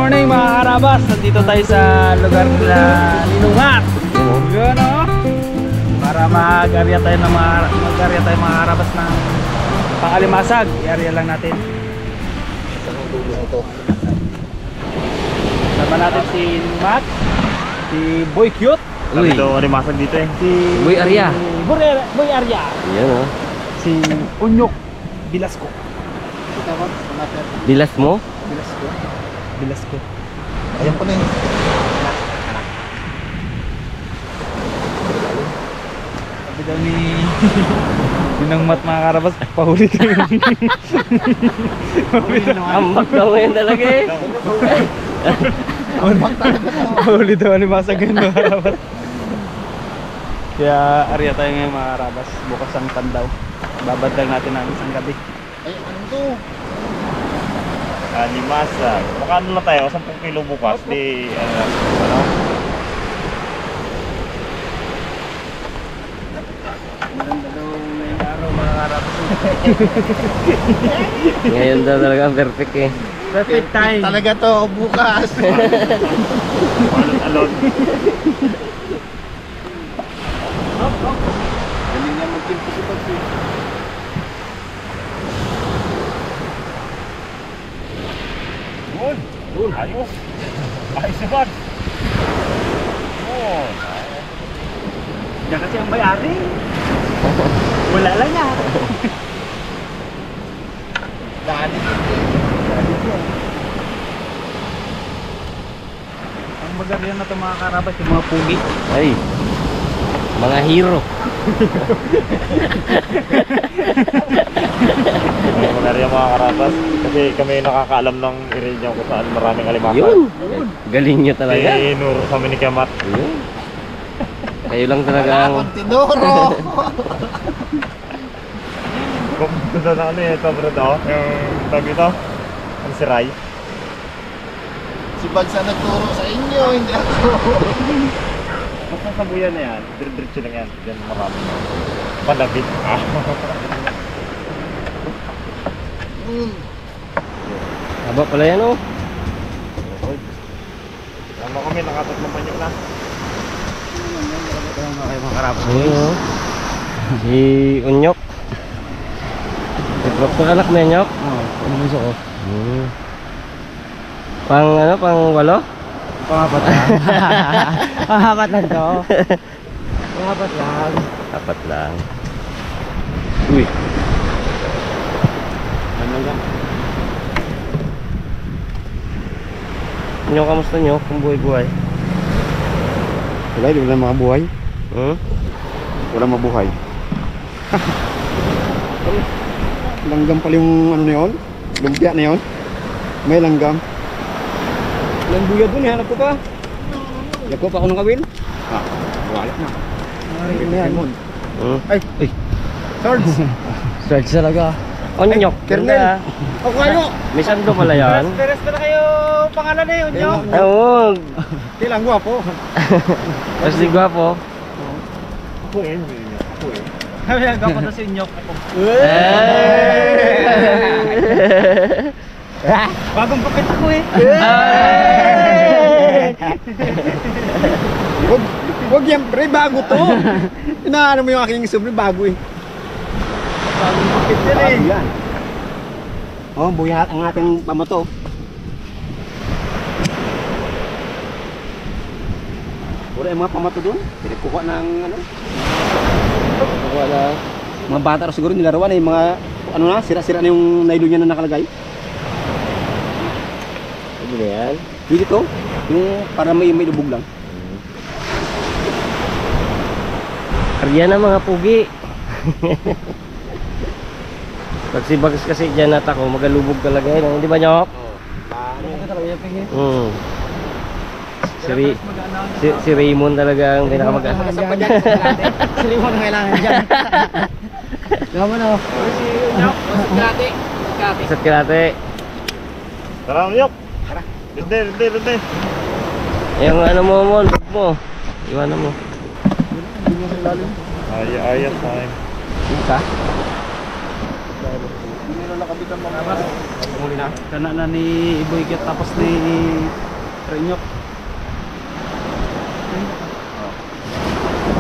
morning mga karabas. Nandito tayo sa lugar nila Linungat. Yun o. Para mag-area tayo mga karabas ng pang-alimasag. I-area lang natin. Sama natin si Matt, si Boy Cute. Uy. Dito alimasag dito eh. Si Boy Arya. Boy Arya. Yan o. Si Unyok Bilasco. Bilas mo? Bilasco. Ayan po na yun. Sabi daw ni Ninang Mat mga karabas, pahuli tayo. Ambak daw ngayon talaga eh. Pahuli daw alimasag yun mga karabas. Kaya area tayo ngayon mga karabas. Bukas ang tandaw. Babad lang natin ang isang gabi. Ay, ano to? Alimasag. Makano lang tayo? 10 kilo bukas. Di ano? Maganda daw ngayong araw mga karabas. Ngayon daw talaga perfect eh. Perfect time. Talaga to, bukas. Alon-alon. Galing nga mag-timpo si Pagsi. Yun. Ayos. Ayos si Bad. Yun. Diyan kasi ang bayari. Wala lang yan. Dali. Ang bagaryan na ito mga karabas, yung mga pugi. Ay. Mga hero. Mga mga karabas. Kasi kami nakakaalam ng area kung saan maraming alimasag. Yun. Galing nyo talaga. Nuro sa amin ni Kamat. Yun. Kayo lang talaga ang... Tinuro. Kung gusto na ano ito bro daw, yung tag ito, ang siray. Si Bagsa nagturo sa inyo, hindi ako. Basta sa buyan na yan, diretso lang yan. Yan marami. Palabit. Haba pala yan oh. Tama kami, nakatatlong panyo na. Okay mga karabas. Ayun. Si Unyok. Si Proctor anak na Unyok. Oo, ano gusto ko? Pang ano, pang walo? Pangapat lang. Pangapat lang to. Pangapat lang. Apat lang. Uy. Ano lang? Unyok, kamusta nyo? Kung buhay-buhay? Wala, di wala mga buhay. Wala mabuhay. Langgam pala yung ano na yun? Lumpia na yun? May langgam. Ilang buya dun, hanap ko pa. Yapo pa ako ng kawin. Wala na. Ano na yan? Ay! Swords! Stretch talaga. Unyok. Kernel! O kayo! May sando pala yan. Peres pala kayo pangalan eh, Unyok. Oo. Tilang guwapo. Mas di gwapo. Ako eh. Ako eh. Kami ang gwapo na si Unyok. Bagong kapit ako eh. Huwag yan pre, bago to. Inaano mo yung aking sobre, bago eh. Bagong kapit yan eh. Bago yan. Oh, buya ang ating pamato. Wala yung mga pamato doon. Pwede kukuha ng ano. Kukuha na. Mga bata rin siguro nilaruan eh. Mga ano na, sira-sira na yung nylon niya na nakalagay. Ano ba yan? Dito to, yung para may lubog lang. Karya na mga pugi. Pag si Bags kasi dyan natako, magalubog talaga yun. Hindi ba Nyok? Ano ka talaga yung pingin? Si Raymond talaga ang pinakamag-asawa. Si Raymond ang kailangan dyan. Gama na. Si Unyok, masagati. Isa't kilate. Tara Nyok! Rinde. Yung ano mo, bag mo. Iwanan mo. Ayos time. Isa? na nakabitan mga Tapos, huli na. kana na ni Iboy Kit tapos ni Renyok.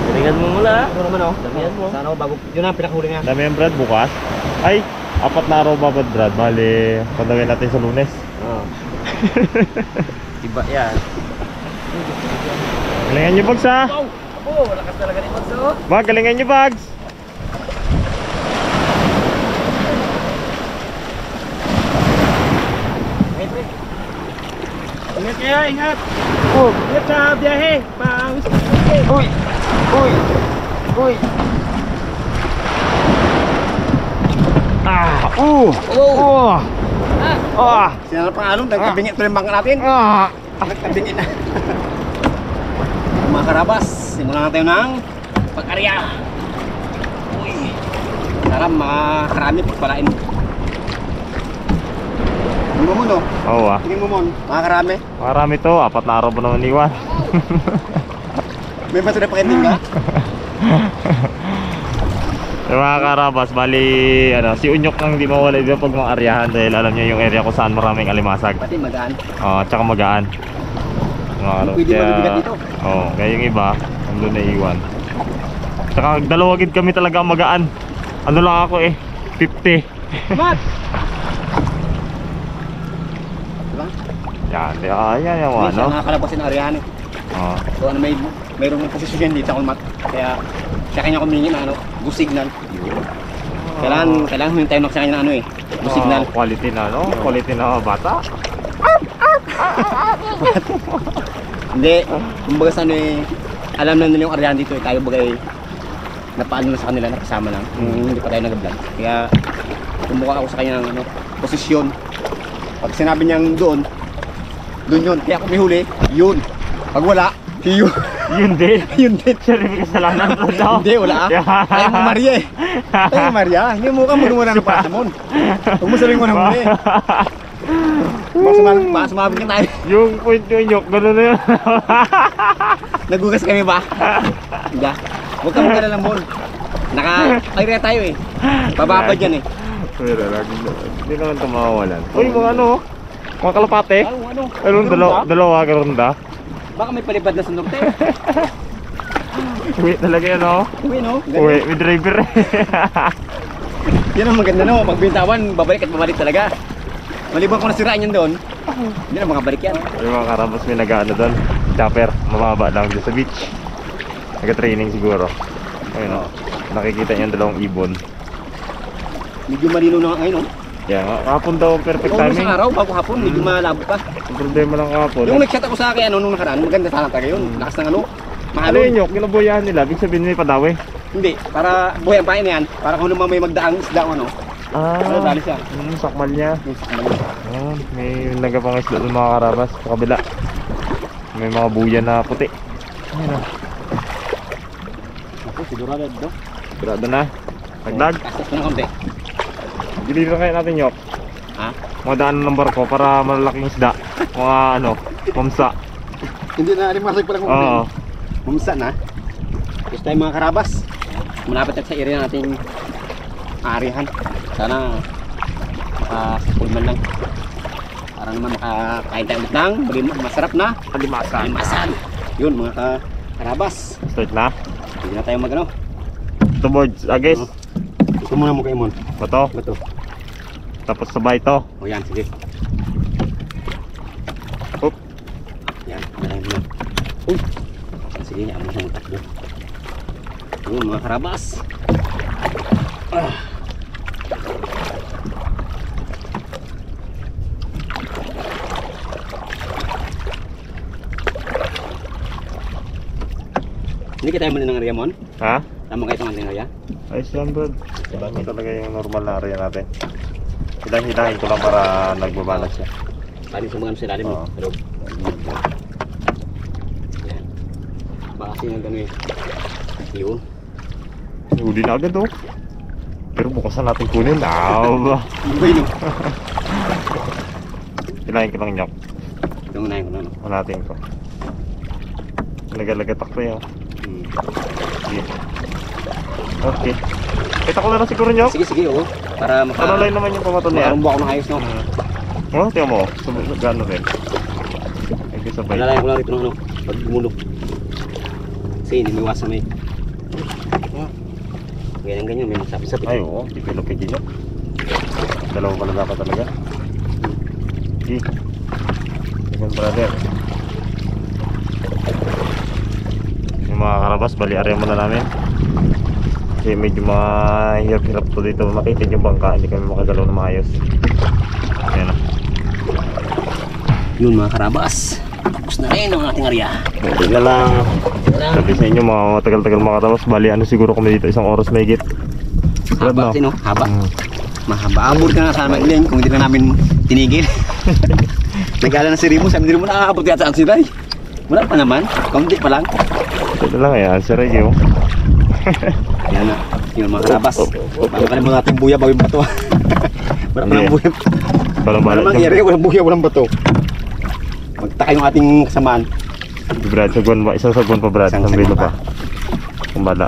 Galingan mo muna. Ano naman oh? Damihan mo. Sana ako bago. Yun ang pinakahuli nga. Dami yung Brad bukas. Ay, 4 na araw babad Brad. Bali, pandagay natin sa Lunes. Oo. Iba yan. Galingan nyo Bags ha. Oh, lakas talaga ni Mads oh. Bag, galingan nyo Bags. Ingat kaya, ingat. Ingat sa biyahe. Pawis. Uy! Uy! Uy! Ah, Oh! ah, Sino na pangalong? Nagkabingit tuloy yung bangka natin. ah. Nagkabingit na. Mga karabas, simulan natin ng pagkarya. Uy! Sarap, mga karami pagpalain. Tingin mo no? Oo ah. Tingin mo mon, mga karami. Marami to, 4 na araw pa naman iwan. May bato na pakending ka? Yung mga karabas, bali, ano, si Unyok ang di mawala dito pag mga aryahan dahil alam niyo yung area kung saan maraming alimasag. Pati magaan. Tsaka magaan. Mga ano, Pwede mabibigat dito. Oo, kaya yung iba, nandun na iwan. Tsaka dalawa gid kami talaga ang magaan. Ano lang ako eh, 50. Mat! Diba? Yan yung Hindi ano. siya nakakalabasin ng aryahan eh. Oo. So ano mayroong posisyon dito ako mat. Kaya kanya kumingin na ano, good signal. Kailangan hintayin ako sa kanya na ano eh, good signal. Quality na, no? Quality na bata. Hindi, kumbaga sa ano eh, alam na nila yung aryahan dito eh, tayo bagay napaano na sa kanila, napasama lang. Hindi pa tayo nag-vlog. Kaya kumuha ako sa kanya ng ano, posisyon. Pag sinabi niyang doon yun. Kaya kung may huli, yun. Pag wala, yun. Yun din. Yun din. Siya rin may kasalanan to, no? Hindi, wala ah. Tayo mo Maria eh. Tayo mo Maria. Hindi mo ka magmura ng pasamon. Huwag mo sabihin mo na muli. Baka sumabit ka tayo. Yung point yung Unyok, gano'n na yun. Nagugas kami ba? Hindi. Huwag ka magkala ng mon. Naka-area tayo eh. Bababa dyan eh. Pero lagi na. Hindi naman ito mawawalan. Uy, mga ano, mga kalapate. Ano? Ayun, dalawa, garunda. Baka may palipad na sa norte. Uwi talaga yan, no? Uwi no? Uwi, may driver eh. Yan ang maganda no. Pagbintawan, babalik at babalik talaga. Maliban kung nasiraan yan doon, hindi na makabalik yan. Yung mga karabas may nag-ano doon. Chopper, mababa lang dyan sa beach. Nag-training siguro. Ayun, no? Nakikita niyo yung dalawang ibon. Medyo malino na ngayon no. Yan, hapon daw perfect Kung timing. isang araw, bago hapon, medyo malabo pa. Ang problema lang hapon. Yung nag-chat ako sa akin ano, nung nakaraan, maganda sana talaga yun. Lakas ng ano, Ano mahalon. yun Nyok? Kinabuyahan nila, ibig sabihin may padawi. Hindi, para buhay ang pain na yan. Para kung naman may magdaang isda o ano. Ano, dali siya. Sakmal niya. Yung sa kanila. May nagapang isda ng mga karabas sa kabila. May mga buya na puti. Ayun, Ako, sigurado do. Sigurado na. Nagdag. Kastas ko na konti. Deliver kaya natin Nyok. Ha? Mga daan ng barko para malalaking isda. Mga ano, mamsa. Hindi na alimasag pala kung Oo. Mamsa na. Gusto tayo mga karabas. Malapit at sa area nating arihan. Sana pulman lang. Para naman makakain tayo ulit ng masarap na alimasan. Yun mga karabas. Start na. Hindi na tayo magano. Ito boards. Agis. Ito muna mo kay Mon. Bato. Bato. Tapos sabay to. O yan, sige. Oop. Yan, malay mo. Uy! Sige, yan mo siyang takbo. Yun, mga karabas. Hindi kita tayo mali ng area, Mon? Ha? Tama kayo itong area? Ayos lang bro. Ito talaga yung normal na area natin. Hidahin ko lang para nagbabalance siya. Tali sa mga ano sila, Oo. pero yan. Baka kasi yung gano'n eh. Yun. Huli na agad oh. Pero bukas na natin kunin. Ba? Ano ba yun? Hilahin ko lang Nyok. Ito nga na yun. Hanatin ko. Laga-laga takto yan. Hmm. Sige. Okay. Kita ko na lang siguro nyo. Sige, sige, oo. Para Panalay naman yung pamato niya. makarumbo ako ng ayos, no? Oh, tingnan mo. Gano rin. Ay, sabay. Panalayan ko lang rito ng ano, pag gumulog. Kasi hindi may iwasan may. Ganyan-ganyan, may magsapit-sapit. Ay, oo. Di ko lupin din yun. Dalawang pala dapat talaga. Okay. Second brother. Yung mga karabas, bali-area muna namin. Kasi medyo mahirap-hirap to dito. Makitid yung bangka, hindi kami makagalaw na maayos. Ayan na. Yun mga karabas. Tapos na rin ang ating area. Hindi na lang. Sabi sa inyo, mga matagal-tagal mga karabas. Bali, ano siguro kami dito, 1 oras may higit. Haba kasi, no? Haba. Mahaba. Abot ka na sana ilan kung hindi na namin tinigil. Nag-ala na si Rimo. Sabi ni Rimo, nakakabot yata ang sila. Wala pa naman. Kaunti pa lang. Ito lang, ayan. Sir Reggie, oh. Yan na. Yun mga karabas. Bago ka naman natin buya, bago yung bato. Wala pa ng buya. Wala Balang-balang namang area, walang buya, walang bato. Magtaka yung ating kasamaan. Brad, saguan ba? Isang saguan pa, Brad. Isang Isang bilo saguan pa. Kumbala.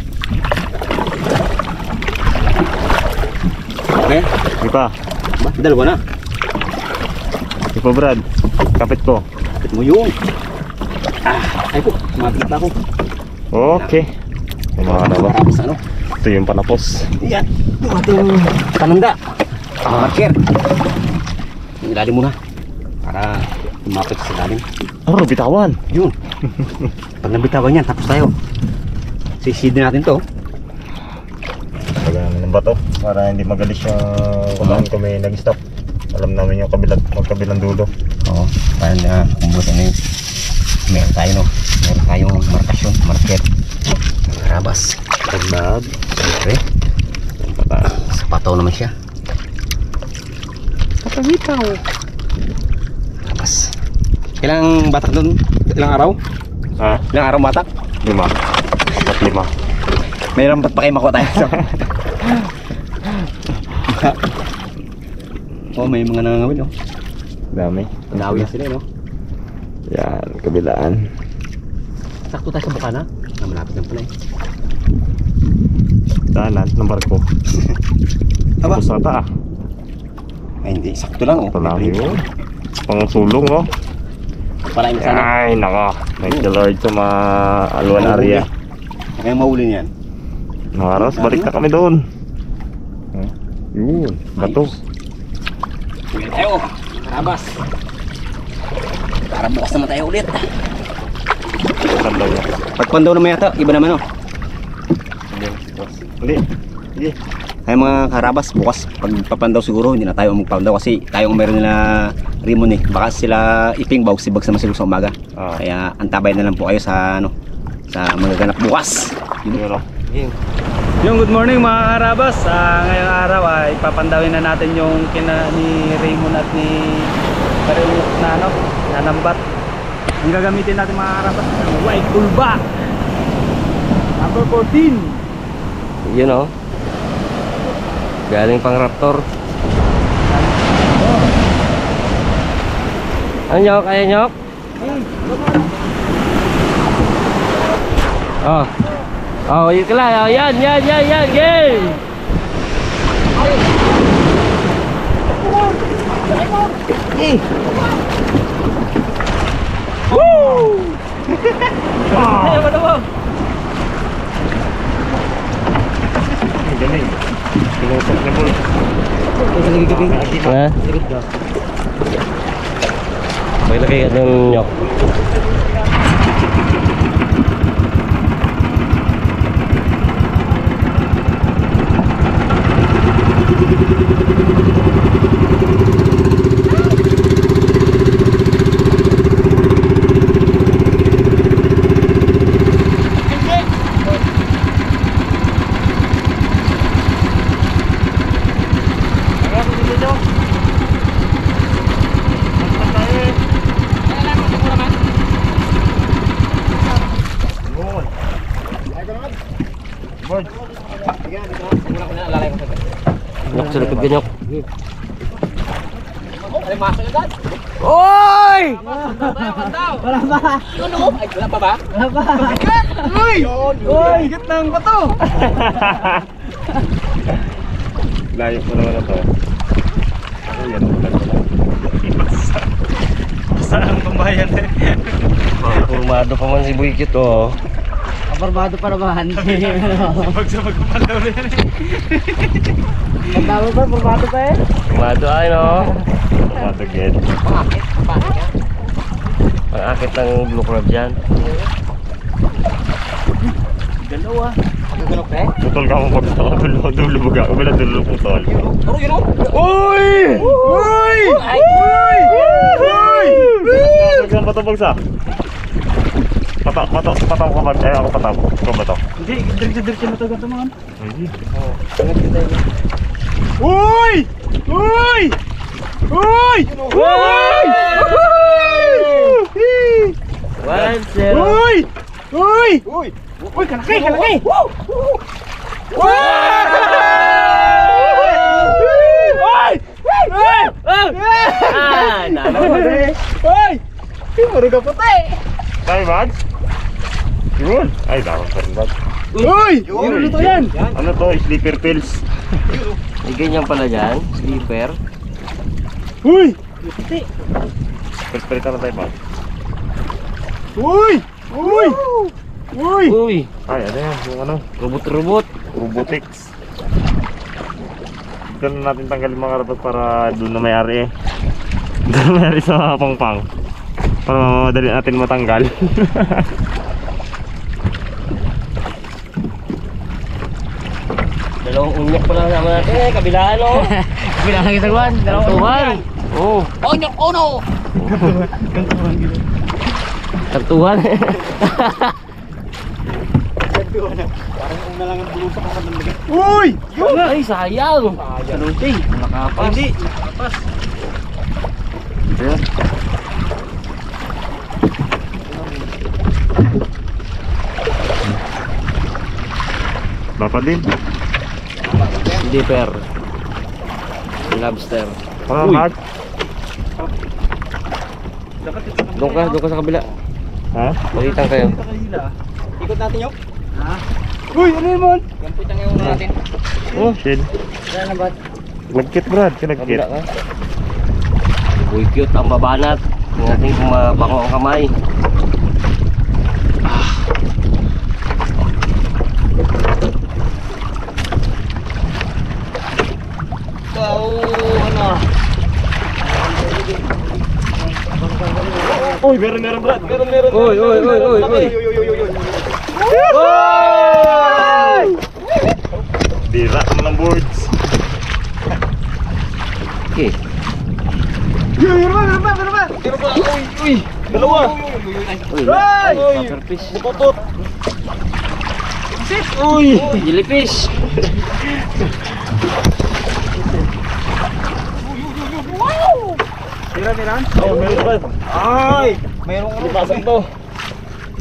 Okay? Hindi pa. Ba? Dalawa na. Hindi pa, Brad. Kapit ko. Kapit mo yung. Ay po. Mabit ako. Okay. Yung mga karabas. Karabas ano? Ito yung panapos. Yan. Yung ating pananda. Marker. Yung ilalim muna. Para umapit sa ilalim. Oh, bitawan. Yun. Pag nabitawan yan, tapos tayo. Sisidin natin to. Lagyan namin ng bato para hindi magalis yung kung kami nag-stop. Alam namin yung magkabilang dulo. Oo. Para na kumbutan na yun. Meron tayo, no? Meron tayong markasyon, marker. Karabas. Taglab. Siyempre. Sapato naman siya. Kapangitaw. Karabas. Ilang batak doon? Ilang araw? Ha? Ilang araw batak? 5. At 5. Mayroon ba't pa kayo makuha tayo? Oh, may mga nangangawin, no? Dami. Nawi na sila, no? Yan, kabilaan. Sakto tayo sa Bukana. Ah, malapit lang pala eh. Daanan ng barko. Aba? Tapos ata ah. Ay, hindi. Sakto lang, oh. Ito lang yun. Pang sulong, oh. Para yung sana. Ay, nako. Thank you Lord sa mga alwan area. Kaya mahuli niyan. Mga aras, balik na kami doon. Yun, bato. Ulit tayo. Karabas. Para bukas naman tayo ulit. Pandaw niya. Pagpandaw naman yata, iba naman, oh. Hindi. Sige. Ay mga karabas, bukas pagpapandaw siguro hindi na tayo magpandaw kasi tayo ang meron nila Rimon eh. Baka sila iping sibag sa masilog sa umaga. Ah. Kaya antabay na lang po kayo sa ano, sa magaganap bukas. Yun, oh. Yung good morning mga karabas. Ngayong araw ay papandawin na natin yung ni Raymond at ni Karayuk na ano, nanambat. Ang gagamitin natin mga karabas ng white pullback number 14. Yun oh. Galing pang Raptor. Ano nyok? Kaya nyok? Oh. Oh, yun ka lang. Oh, yan. Game! Woo! Ay, ano mo? Galing. Pinusok na po. Ha? May lagay ka ng nyok. Nyok sa likod ka nyok. Oy! Wala ba? Ay, wala pa ba? Wala ba? Uy! Uy, higit ng bato. Layo po naman na to. Ako yan ang ulan pala. Saan ang pambayan eh? Formado pa man si Buykit oh. Abarbado pa naman. Sabag-sabag kumandaw na yan eh. Pagdawa pa, formado pa eh. Formado ay no. Tumatagid. Ang akit ng blue crab dyan. Dalawa. Nagulok eh? Putol ka mo pag dulo buga. Umila dulo putol. Pero yun o? Uy! Uy! Uy! Uy! Nagsan ba ito bagsa? Patak ka ba? Eh ako patak. Ikaw ba ito? Hindi, diretso na ito gato mga. Uy! Uy! Uy! Uy! 1-0. Uy! Uy! Uy! Uy, kalaki, kalaki! Ah, dalawa. Uy! Puro ka puti! Tayo bag? Yun! Ay, dapat pa rin bag. Uy! Yun to yan! Ano to? Sleeper pills. May ganyan pala dyan. Sleeper. Uy! Puti! Pilitan na tayo bag. Uy! Uy! Uy! Uy, Ay, ano yan? Yung ano? robot-robot. Robotics. Dito na natin tanggalin mga karabas para doon na may-ari eh. Doon na may-ari sa pangpang. Para mamadali natin matanggal. Dalawang unyok pa lang naman natin eh. Kabilaan oh. Bilang lagi sa guwan! Kantuhan. Oh, Onyok! Ono! kantuhan. Parang una lang ang bulusak ang kandalag. Uy! Ay, sayang. Salunting! Nakapas. Hindi! Ayan. Dapat din. Sleeper. Lobster. Parang Uy. hard. Doon ka sa kabila. Ha? Magitan kayo. Ikot natin yung. Ha? Uy! Ano yun mon? Yan po yung una natin. Oh, shit. Kaya na ba? Nagkit Brad, kinagkit. Kabila ka. Uy, cute ang babanat. Tingnan natin kung mabango ang kamay. Wow! Ano? Uy, meron Brad. Meron. Uy. Bira naman ng boards. Okay. Meron ba? Uy! Dalawa. Uy, pufferfish. Butot. Uy, jellyfish. Meron? Oh, meron Brad. Ay! Mayroong ano? Pasang to.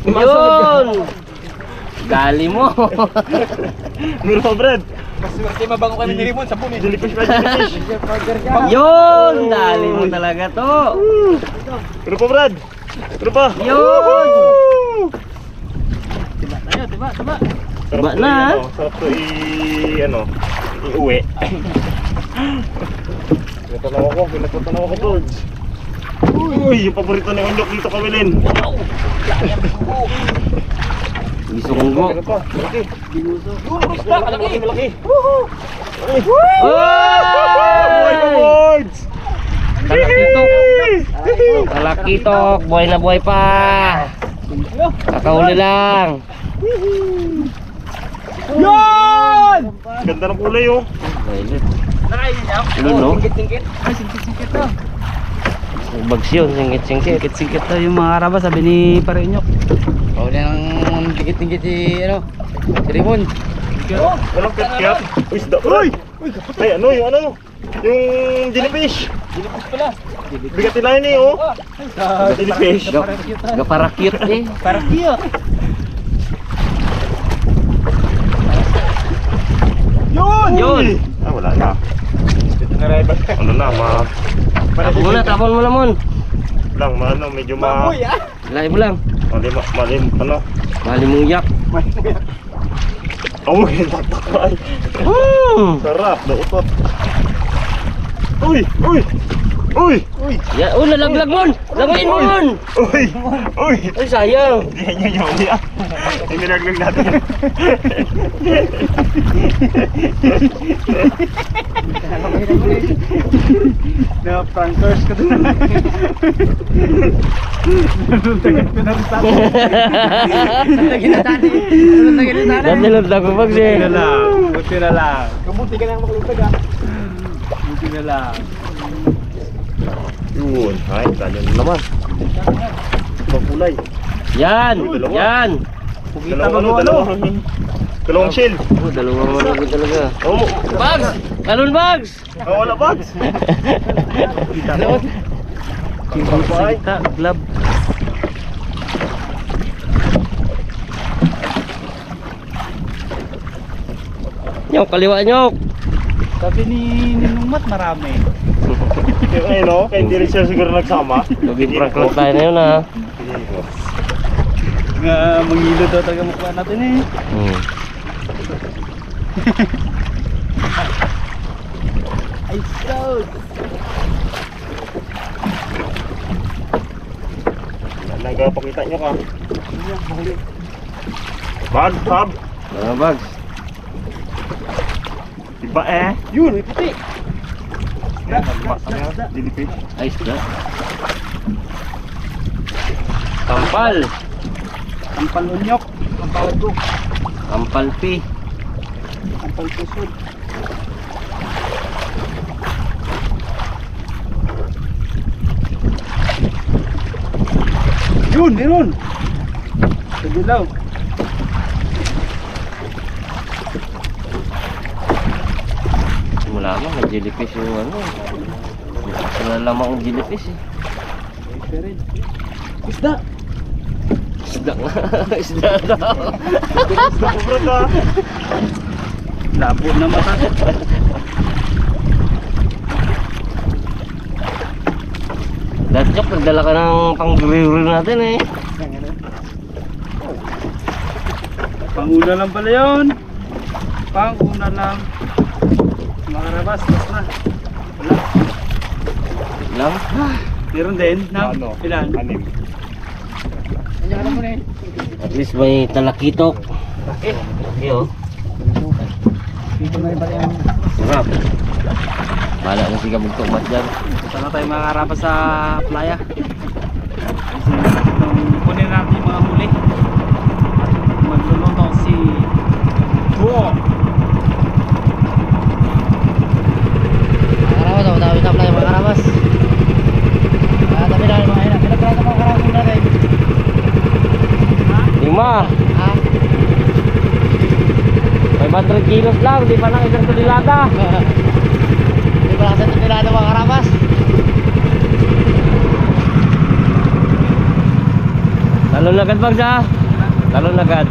Yun. Dali mo. Meron pa Brad. Maswerte mabango kami ni Rimon sa punin. Jellyfish Brad, jellyfish. Yun, dali mo talaga to. Meron pa Brad. Meron pa. Yun. Tiba. Sarap Ba to na, ha? Sarap to iuwi. Pinagtatanaw ako, George. Uy, yung paborito ni Onyok dito kawilin. Bisunggo. Ano pa? Malaki. Malaki. Uy! Buhay pa, George! Talakitok. Talakitok. Buhay na buhay pa. Kakahuli lang. Yun! Ganda ng kulay, oh. Violet. Nakain niya? Yun, no? Singkit-singkit. Ay, singkit to. Bags yun, singkit-singkit. Singkit to yung mga karaba, sabi ni Parenyok. Oh, yan ang tingkit-tingkit si ano? Si Rimon. Walang pet-cat. Uy, isda, Brad. Ay, ano, yung ano? Yung jellyfish. Dilipos pala. Bigatin lang yun, eh, oh. Jellyfish. Gapara cute eh. Para cute. Yun! Ah, wala na. Ano na, Tapon mo na mon. Lang, ano, medyo Baboy ah. Ilay mo lang. malim, ano? Malimungyak. Oh, taktak ay. Sarap, nautot. Uy, uy, uy, uy, Ya, nalaglag mon. Langoyin mo mon. uy, uy. Ay sayang. Hindi nyo niya. Iminaglag natin. Na prankers ka din. Nagtagat ko na rin sa atin. Natilod na ko pag Buti na lang. Buti na lang. Kamuti ka lang makalugtag ah. Buti na lang. Yun, ay, ganyan naman. Pagkulay. Yan. Yan. Pugita mo ano? Dalawang shell. Oh, dalawang malaki talaga. Oh, Bags! Talon bags! wala bags. Kita, glove. Nyok, kaliwa nyok. Sabi ni Ninungmat marami. Kaya no, kaya hindi rin siya siguro nagsama. Maging prank lang tayo na yun ha. Nga mangilo daw talaga mukha natin eh. Ay, so. Nagpakita nyo ka. Bag, sab. Mga bags. Diba eh? Yun, may puti. Dilipid. Ay, isda. Kampal. Ang palunyok. Ang palgo. Kampalpi. Ang palpusod. Yun, meron. Sa dilaw. Simula mo, may jellyfish yung ano. Wala lamang ang jellyfish eh. Isda. Isda nga. Isda daw. Sobrang ka. Labo na mata. Dati chok, nagdala ka ng pang-grill natin eh. Panguna lang pala yun. Panguna lang. Makarabas, bas na. Wala. Lang. Meron din. Na, Ano? ilan? Anim. At least may talakitok. Okay oh. Dito na iba yan. Sarap. Bahala na si Kabog Tumat dyan. Punta na tayo mga karapa sa playa. Kunin natin yung mga huli. Magluluto si Duo. Mga karamas, tayo sa playa mga karamas. Tabi na mga ina. Pinagkarata mga karamas natin. 500 kilos lang, di pa nang isang tonelada. Di pa nang isang tonelada mga karamas. Talon agad bang siya? Talon agad.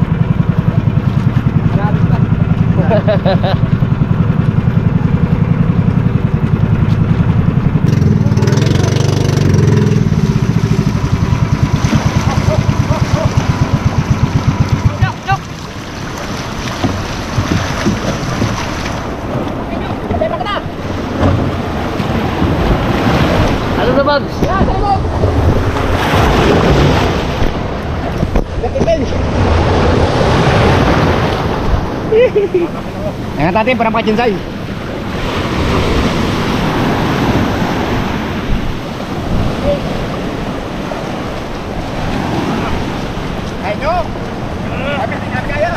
Ano na Babs? Yang natin para makachinsay. Ayo. Kami tinggal kaya.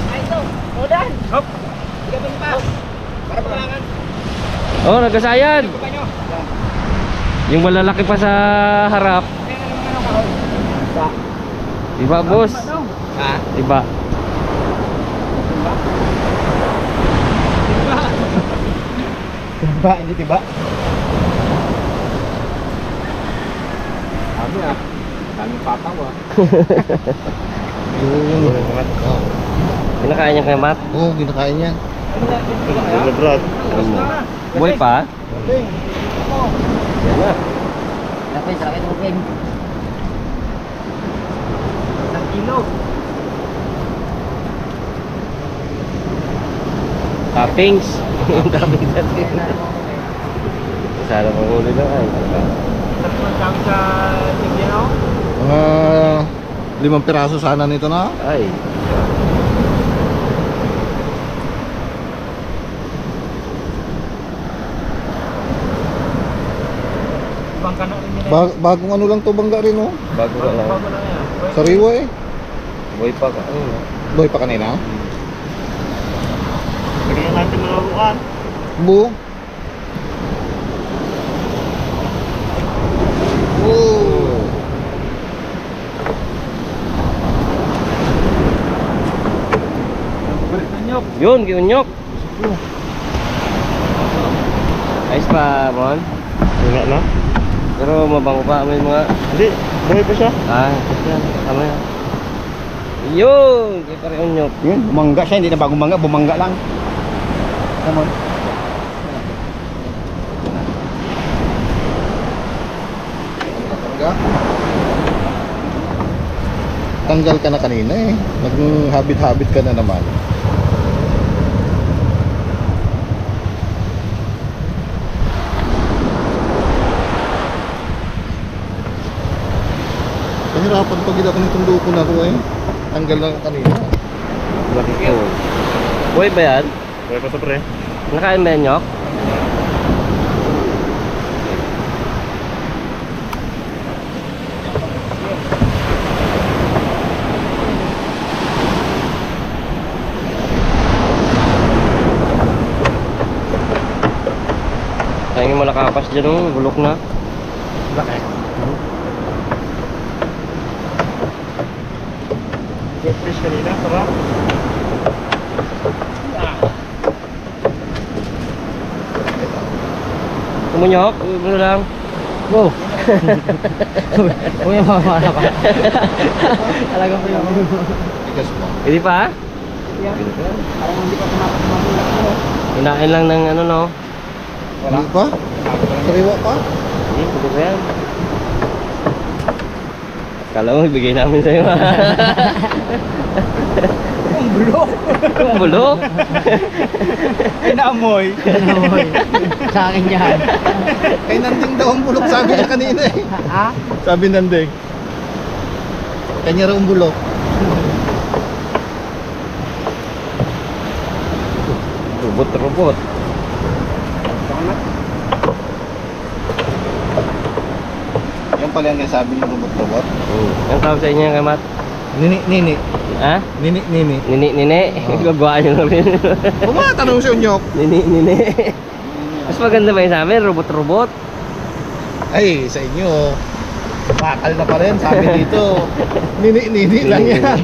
Ayo. Udan. Hop. 3 pa. Para panglangan. Oh, nagkasayan. Yung malalaki pa sa harap. Diba, boss? Ha? Diba? Tiba, hindi tiba. Kami ah. Kami patang ah. Kinakain niya kay Matt? Oo, kinakain niya. Ano, Brad? Buhay pa? Okay. Yan na. Lapay, sakit mo, Peng. 1 kilo. Toppings. Toppings natin. Sana panghuli lang ay. Sarap ng kami sa tigyan ako. Mga 5 piraso sana nito na. Ay. Bangka na rin nila. Bagong ano lang to bangga rin oh. Bago ka lang. Bago lang yan. Sariwa eh. Boy pa ka. Ayun. Boy pa kanina. Lagyan natin ng laruan. Bu. Oh. Balik na nyok. Yun, giunyok. Ayos pa, Mon. Wala na. Pero mabango pa may mga... Hindi, buhay pa siya. Ah, yan. Tama yan. Yun! Kaya pare unyok. Yun, bumangga siya, hindi na bagong bangga, bumangga lang. Come on. Bangga. Tanggal ka na kanina eh. Nag-habit-habit ka na naman. Pahirapan pag gila ko nitong duko na to eh. Tanggal na kanina. Laki ko. Boy ba yan? Buhay pa sa pre. Nakain ba yan, nyok? Kaya mo nakapas dyan oh, bulok na. Bakit? Good fish kanina, sarap. Tumunyok, ano lang. Go! Uy, mamamala ka. Talaga po yung... Tigas mo. Hindi pa? Parang hindi pa tumakas. Hinain lang ng ano no. Hindi pa? Sariwa pa? Hindi, pwede pa yan. Kala mo, ibigay namin sa'yo. Ang bulok! Kung bulok. Ay, naamoy. Sa akin yan. Kay Nanding daw ang bulok sabi niya kanina eh. Ha? Sabi Nanding. Kanya raw ang bulok. Robot-robot. Yan pala yung sabi ng robot-robot. Ang tawag sa inyo yung kamat? Nini. Ha? Nini. Nini. Gagawaan nyo na rin. Tumatanong si Unyok. Nini. Mas maganda ba yung sa amin? Robot-robot? Ay, sa inyo. Bakal na pa rin. Sabi dito. Nini lang yan.